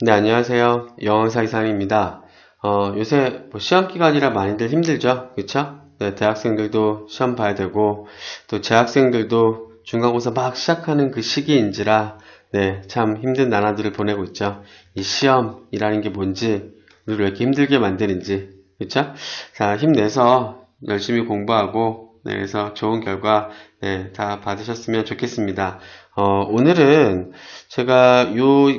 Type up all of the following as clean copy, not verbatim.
네, 안녕하세요. 영어사 이상입니다. 요새 시험 기간이라 많이들 힘들죠? 그쵸? 네, 대학생들도 시험 봐야 되고, 또 재학생들도 중간고사 막 시작하는 그 시기인지라, 네, 참 힘든 나날들을 보내고 있죠. 이 시험이라는 게 뭔지, 우리를 왜 이렇게 힘들게 만드는지, 그쵸? 자, 힘내서 열심히 공부하고, 네, 그래서 좋은 결과, 네, 다 받으셨으면 좋겠습니다. 오늘은 제가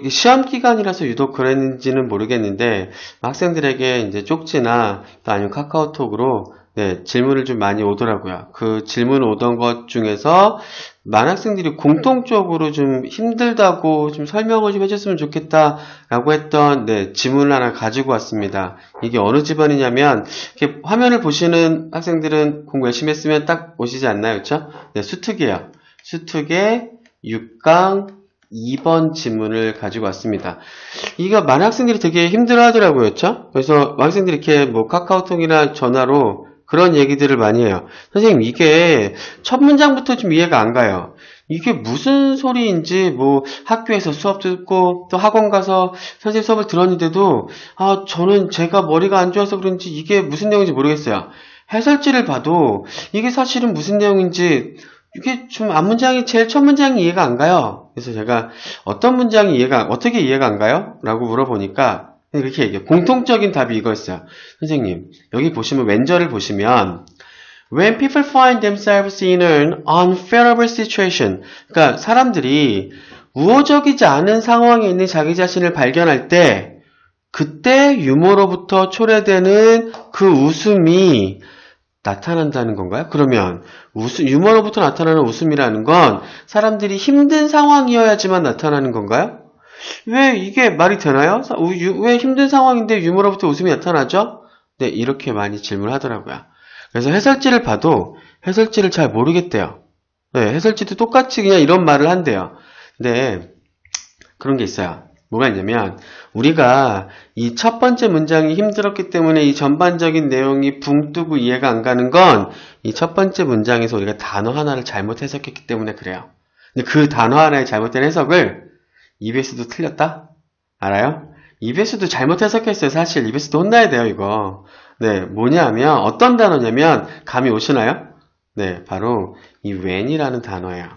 시험 기간이라서 유독 그랬는지는 모르겠는데 학생들에게 이제 쪽지나 또 아니면 카카오톡으로 네, 질문을 좀 많이 오더라고요. 그 질문 오던 것 중에서 많은 학생들이 공통적으로 좀 힘들다고 좀 설명을 좀 해줬으면 좋겠다라고 했던 네, 질문을 하나 가지고 왔습니다. 이게 어느 집안이냐면 이렇게 화면을 보시는 학생들은 공부 열심히 했으면 딱 오시지 않나요? 그렇죠? 네, 수특이에요. 수특의 6강 2번 지문을 가지고 왔습니다. 이거 많은 학생들이 되게 힘들어 하더라고요. 그렇죠? 그래서 학생들이 이렇게 뭐 카카오톡이나 전화로 그런 얘기들을 많이 해요. 선생님, 이게 첫 문장부터 좀 이해가 안 가요. 이게 무슨 소리인지 뭐 학교에서 수업 듣고 또 학원 가서 선생님 수업을 들었는데도 저는 제가 머리가 안 좋아서 그런지 이게 무슨 내용인지 모르겠어요. 해설지를 봐도 이게 사실은 무슨 내용인지 이게 좀 앞문장이 제일 첫 문장이 이해가 안 가요. 그래서 제가 어떤 문장이 어떻게 이해가 안 가요? 라고 물어보니까 이렇게 얘기해요. 공통적인 답이 이거였어요. 선생님, 여기 보시면 왼절을 보시면 When people find themselves in an unfavorable situation, 그러니까 사람들이 우호적이지 않은 상황에 있는 자기 자신을 발견할 때 그때 유머로부터 초래되는 그 웃음이 나타난다는 건가요? 그러면 유머로부터 나타나는 웃음이라는 건 사람들이 힘든 상황이어야지만 나타나는 건가요? 왜 이게 말이 되나요? 왜 힘든 상황인데 유머로부터 웃음이 나타나죠? 네, 이렇게 많이 질문하더라고요. 그래서 해설지를 봐도 해설지를 잘 모르겠대요. 네, 해설지도 똑같이 그냥 이런 말을 한대요. 근데 그런 게 있어요. 뭐가 있냐면 우리가 이 첫 번째 문장이 힘들었기 때문에 이 전반적인 내용이 붕 뜨고 이해가 안 가는 건 이 첫 번째 문장에서 우리가 단어 하나를 잘못 해석했기 때문에 그래요. 근데 그 단어 하나의 잘못된 해석을 EBS도 틀렸다? 알아요? EBS도 잘못 해석했어요. 사실 EBS도 혼나야 돼요, 이거. 네, 뭐냐면 어떤 단어냐면 감이 오시나요? 네, 바로 이 when이라는 단어예요.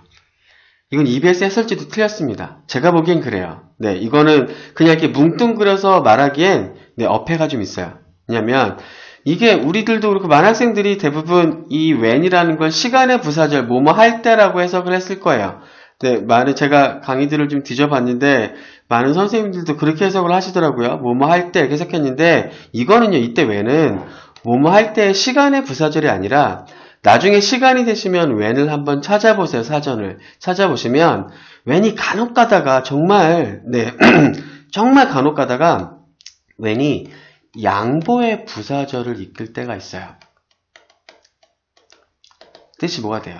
이건 EBS 해설지도 틀렸습니다. 제가 보기엔 그래요. 네, 이거는 그냥 이렇게 뭉뚱그려서 말하기엔 네, 어폐가 좀 있어요. 왜냐면 이게 우리들도 그렇고 많은 학생들이 대부분 이 when이라는 걸 시간의 부사절 뭐뭐 할 때라고 해석을 했을 거예요. 네, 제가 강의들을 좀 뒤져봤는데 많은 선생님들도 그렇게 해석을 하시더라고요. 뭐뭐 할 때 해석했는데 이거는요, 이때 when은 뭐뭐 할 때 시간의 부사절이 아니라 나중에 시간이 되시면 when을 한번 찾아보세요. 사전을 찾아보시면 when이 간혹 가다가 정말 네 정말 간혹 가다가 when이 양보의 부사절을 이끌 때가 있어요. 뜻이 뭐가 돼요?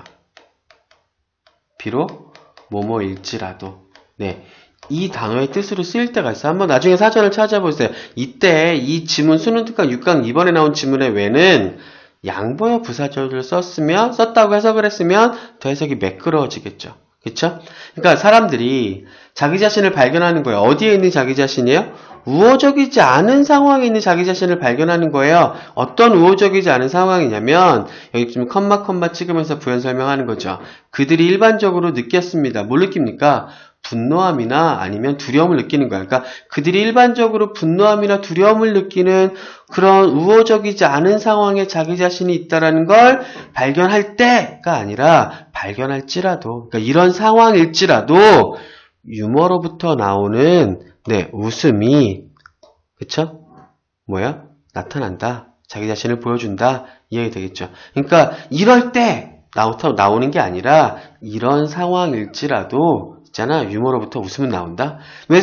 비록 뭐뭐일지라도 네, 이 단어의 뜻으로 쓰일 때가 있어요. 한번 나중에 사전을 찾아보세요. 이때 이 지문 수능 특강 6강 2번에 나온 지문의 when은 양보의 부사절을 썼다고 해석을 했으면 더 해석이 매끄러워지겠죠. 그쵸? 그러니까 사람들이 자기 자신을 발견하는 거예요. 어디에 있는 자기 자신이에요? 우호적이지 않은 상황에 있는 자기 자신을 발견하는 거예요. 어떤 우호적이지 않은 상황이냐면 여기 좀 컴마 찍으면서 부연 설명하는 거죠. 그들이 일반적으로 느꼈습니다. 뭘 느낍니까? 분노함이나 아니면 두려움을 느끼는 거야. 그러니까 그들이 일반적으로 분노함이나 두려움을 느끼는 그런 우호적이지 않은 상황에 자기 자신이 있다라는 걸 발견할 때가 아니라 발견할지라도, 그러니까 이런 상황일지라도 유머로부터 나오는 네, 웃음이 그쵸? 뭐야? 나타난다. 자기 자신을 보여준다. 이해가 되겠죠. 그러니까 이럴 때 나오는 게 아니라 이런 상황일지라도 있잖아. 유머로부터 웃음은 나온다. 왜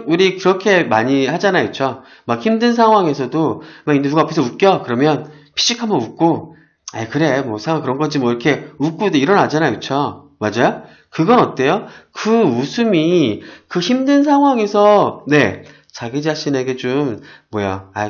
우리 그렇게 많이 하잖아요. 그쵸? 막 힘든 상황에서도 막 누가 앞에서 웃겨. 그러면 피식 한번 웃고 그래. 뭐 상황 그런 건지 뭐 이렇게 웃고 일어나잖아요. 그쵸? 맞아요? 그건 어때요? 그 웃음이 그 힘든 상황에서 네, 자기 자신에게 좀,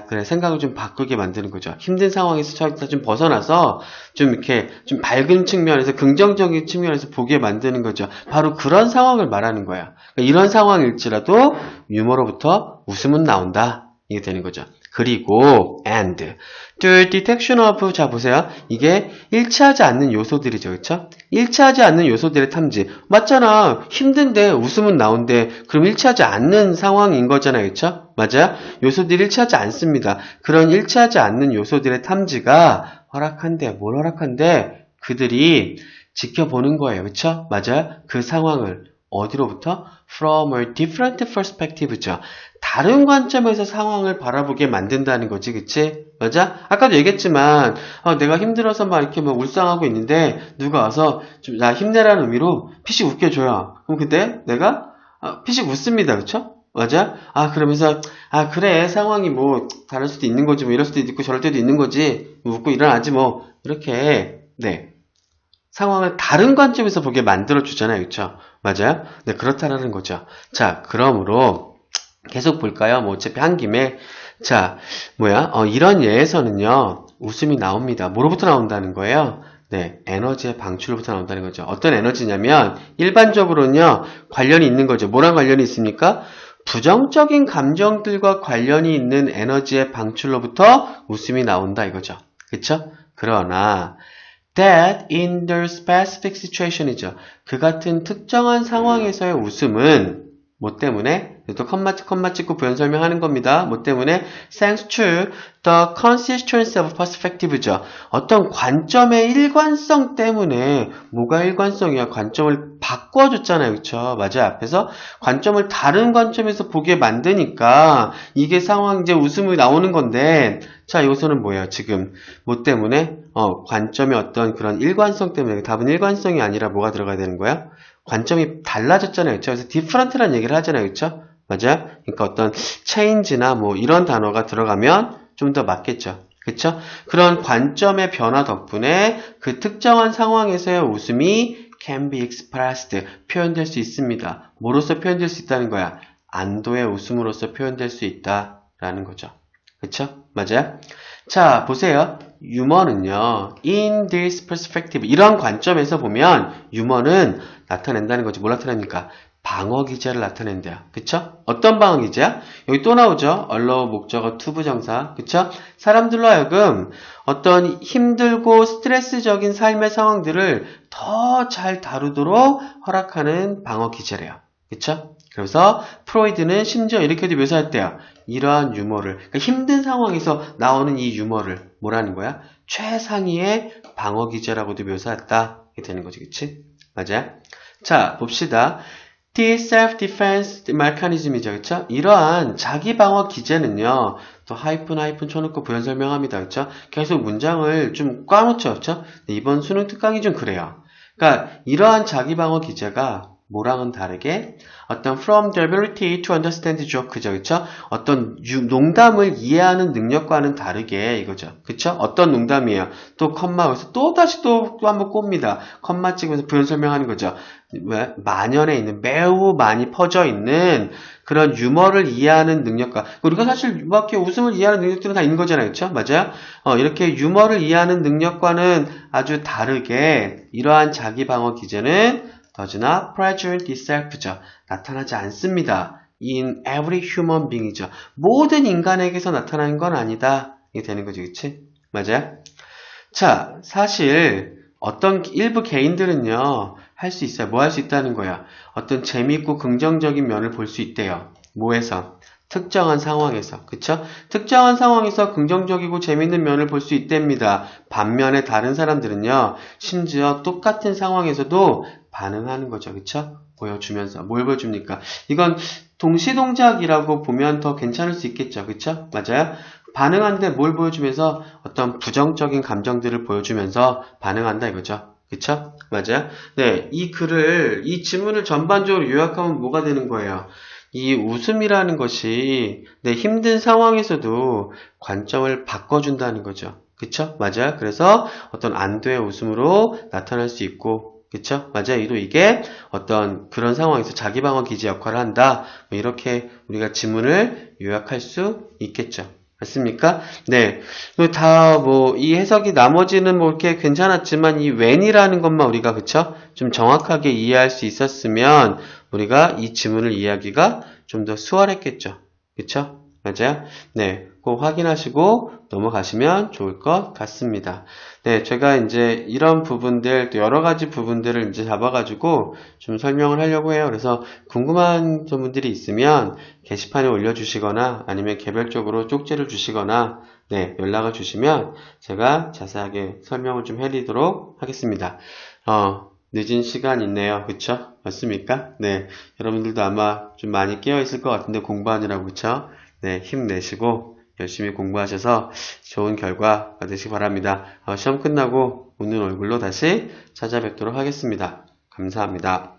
그래, 생각을 좀 바꾸게 만드는 거죠. 힘든 상황에서 좀 벗어나서, 좀 이렇게, 좀 밝은 측면에서, 긍정적인 측면에서 보게 만드는 거죠. 바로 그런 상황을 말하는 거야. 그러니까 이런 상황일지라도, 유머로부터 웃음은 나온다. 이게 되는 거죠. 그리고, and. detection of, 자, 보세요. 이게 일치하지 않는 요소들이죠. 그쵸? 일치하지 않는 요소들의 탐지. 맞잖아. 힘든데 웃음은 나온대. 그럼 일치하지 않는 상황인 거잖아요. 그쵸? 맞아요? 요소들이 일치하지 않습니다. 그런 일치하지 않는 요소들의 탐지가 허락한대. 뭘 허락한대? 그들이 지켜보는 거예요. 그쵸? 맞아요? 그 상황을. 어디로부터? From a different perspective죠. 다른 관점에서 상황을 바라보게 만든다는 거지, 그치? 맞아? 아까도 얘기했지만, 내가 힘들어서 막 이렇게 막 울상하고 있는데, 누가 와서 좀 나 힘내라는 의미로 피식 웃겨줘요. 그럼 그때 내가, 피식 웃습니다, 그쵸? 맞아? 그러면서, 그래, 상황이 뭐, 다를 수도 있는 거지, 뭐, 이럴 수도 있고, 저럴 때도 있는 거지, 웃고 일어나지, 뭐, 이렇게, 네. 상황을 다른 관점에서 보게 만들어주잖아요, 그쵸? 맞아요? 네, 그렇다라는 거죠. 자, 그러므로, 계속 볼까요? 뭐 어차피 한 김에 자 이런 예에서는요 웃음이 나옵니다. 뭐로부터 나온다는 거예요? 네, 에너지의 방출로부터 나온다는 거죠. 어떤 에너지냐면 일반적으로는요 관련이 있는 거죠. 뭐랑 관련이 있습니까? 부정적인 감정들과 관련이 있는 에너지의 방출로부터 웃음이 나온다 이거죠. 그쵸? 그러나 that in the specific situation이죠. 그 같은 특정한 상황에서의 웃음은 뭐 때문에? 또 컴마 찍고 부연 설명하는 겁니다. 뭐 때문에? Thanks to the consistency of perspective죠. 어떤 관점의 일관성 때문에 뭐가 일관성이야? 관점을 바꿔줬잖아요. 그쵸? 맞아요. 앞에서 관점을 다른 관점에서 보게 만드니까 이게 상황 이제 웃음이 나오는 건데 자, 여기서는 뭐예요? 지금 뭐 때문에? 관점의 어떤 그런 일관성 때문에 답은 일관성이 아니라 뭐가 들어가야 되는 거야? 관점이 달라졌잖아요. 그쵸? 그래서 different라는 얘기를 하잖아요. 그쵸? 맞아요? 그러니까 어떤 change나 뭐 이런 단어가 들어가면 좀 더 맞겠죠. 그쵸? 그런 관점의 변화 덕분에 그 특정한 상황에서의 웃음이 can be expressed, 표현될 수 있습니다. 뭐로서 표현될 수 있다는 거야? 안도의 웃음으로써 표현될 수 있다라는 거죠. 그쵸? 맞아요? 자, 보세요. 유머는요, in this perspective, 이런 관점에서 보면 유머는 나타낸다는 거지. 뭘 나타냅니까? 방어 기제를 나타낸대요. 그쵸? 어떤 방어 기제야? 여기 또 나오죠? allow 목적어 to 부정사. 그쵸? 사람들로 하여금 어떤 힘들고 스트레스적인 삶의 상황들을 더 잘 다루도록 허락하는 방어 기제래요. 그쵸? 그래서 프로이드는 심지어 이렇게도 묘사했대요. 이러한 유머를, 그러니까 힘든 상황에서 나오는 이 유머를 뭐라는 거야? 최상위의 방어 기제라고도 묘사했다. 이렇게 되는 거지, 그치? 맞아요? 자, 봅시다. The self-defense mechanism이죠, 그쵸? 이러한 자기 방어 기제는요, 또 하이픈 쳐놓고 부연 설명합니다, 그쵸? 계속 문장을 좀 꽈놓죠, 그쵸? 이번 수능 특강이 좀 그래요. 그러니까 이러한 자기 방어 기제가 뭐랑은 다르게 어떤 from the ability to understand joke죠, 그쵸? 어떤 농담을 이해하는 능력과는 다르게 이거죠, 그쵸? 어떤 농담이에요? 또 컴마 여기서 또 다시 또 한번 꼽니다. 컴마 찍으면서 부연 설명하는 거죠. 왜? 만연해 있는 매우 많이 퍼져 있는 그런 유머를 이해하는 능력과 우리가 사실 이렇게 웃음을 이해하는 능력들은 다 있는 거잖아요, 그쵸? 맞아요? 이렇게 유머를 이해하는 능력과는 아주 다르게 이러한 자기 방어 기제는 does not present itself죠. 나타나지 않습니다. in every human being이죠. 모든 인간에게서 나타나는 건 아니다. 이게 되는 거죠, 그치? 맞아요? 자, 사실 어떤 일부 개인들은요, 할 수 있어요. 뭐 할 수 있다는 거야? 어떤 재밌고 긍정적인 면을 볼 수 있대요. 뭐에서? 특정한 상황에서. 그쵸? 특정한 상황에서 긍정적이고 재밌는 면을 볼 수 있답니다. 반면에 다른 사람들은요, 심지어 똑같은 상황에서도 반응하는 거죠. 그쵸? 보여주면서. 뭘 보여줍니까? 이건 동시동작이라고 보면 더 괜찮을 수 있겠죠. 그쵸? 맞아요? 반응하는데 뭘 보여주면서 어떤 부정적인 감정들을 보여주면서 반응한다 이거죠. 그쵸? 맞아요? 네, 이 지문을 전반적으로 요약하면 뭐가 되는 거예요? 이 웃음이라는 것이 힘든 상황에서도 관점을 바꿔준다는 거죠. 그쵸? 맞아요? 그래서 어떤 안도의 웃음으로 나타날 수 있고 그쵸? 맞아요. 유도 이게 어떤 그런 상황에서 자기 방어 기제 역할을 한다. 뭐 이렇게 우리가 지문을 요약할 수 있겠죠. 맞습니까? 네. 다 뭐 이 해석이 나머지는 뭐 이렇게 괜찮았지만 이 when이라는 것만 우리가 그쵸? 좀 정확하게 이해할 수 있었으면 우리가 이 지문을 이해하기가 좀 더 수월했겠죠. 그쵸? 맞아요? 네. 꼭 확인하시고 넘어가시면 좋을 것 같습니다. 네, 제가 이제 이런 부분들, 또 여러 가지 부분들을 이제 잡아가지고 좀 설명을 하려고 해요. 그래서 궁금한 부분들이 있으면 게시판에 올려주시거나 아니면 개별적으로 쪽지를 주시거나 네, 연락을 주시면 제가 자세하게 설명을 좀 해드리도록 하겠습니다. 늦은 시간 있네요. 그쵸? 맞습니까? 네. 여러분들도 아마 좀 많이 깨어 있을 것 같은데 공부하느라고 그쵸? 네, 힘내시고 열심히 공부하셔서 좋은 결과 받으시기 바랍니다. 시험 끝나고 웃는 얼굴로 다시 찾아뵙도록 하겠습니다. 감사합니다.